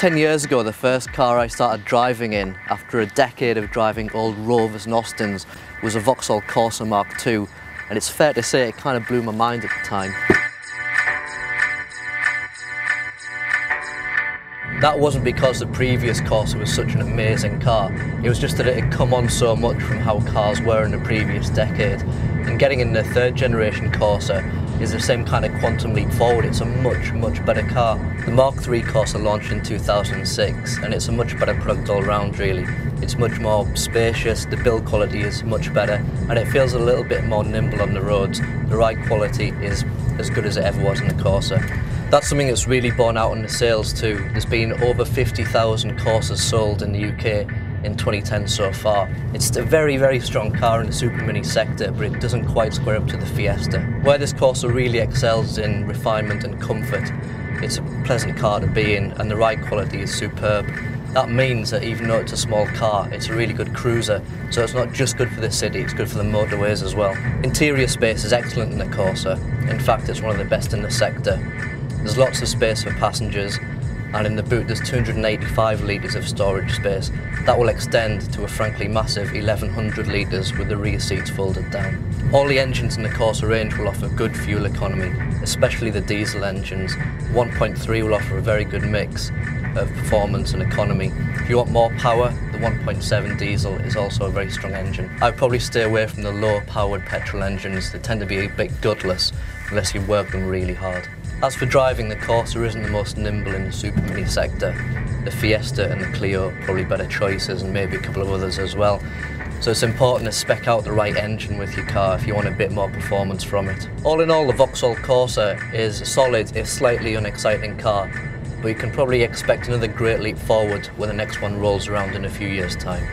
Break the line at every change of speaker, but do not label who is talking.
10 years ago, the first car I started driving in, after a decade of driving old Rovers and Austins, was a Vauxhall Corsa Mark II, and it's fair to say it kind of blew my mind at the time. That wasn't because the previous Corsa was such an amazing car, it was just that it had come on so much from how cars were in the previous decade. And getting in the third generation Corsa is the same kind of quantum leap forward. It's a much better car. The Mark III Corsa launched in 2006 and it's a much better product all round really. It's much more spacious, the build quality is much better and it feels a little bit more nimble on the roads. The ride quality is as good as it ever was in the Corsa. That's something that's really borne out in the sales too. There's been over 50,000 Corsas sold in the UK in 2010 so far. It's a very strong car in the supermini sector, but it doesn't quite square up to the Fiesta. Where this Corsa really excels is in refinement and comfort. It's a pleasant car to be in and the ride quality is superb. That means that even though it's a small car, it's a really good cruiser, so it's not just good for the city, it's good for the motorways as well. Interior space is excellent in the Corsa. In fact, it's one of the best in the sector. There's lots of space for passengers, and in the boot there's 285 litres of storage space. That will extend to a frankly massive 1100 litres with the rear seats folded down. All the engines in the Corsa range will offer good fuel economy, especially the diesel engines. 1.3 will offer a very good mix of performance and economy. If you want more power, the 1.7 diesel is also a very strong engine. I'd probably stay away from the low-powered petrol engines. They tend to be a bit gutless unless you work them really hard. As for driving, the Corsa isn't the most nimble in the supermini sector. The Fiesta and the Clio are probably better choices, and maybe a couple of others as well. So it's important to spec out the right engine with your car if you want a bit more performance from it. All in all, the Vauxhall Corsa is a solid, if slightly unexciting car, but you can probably expect another great leap forward when the next one rolls around in a few years' time.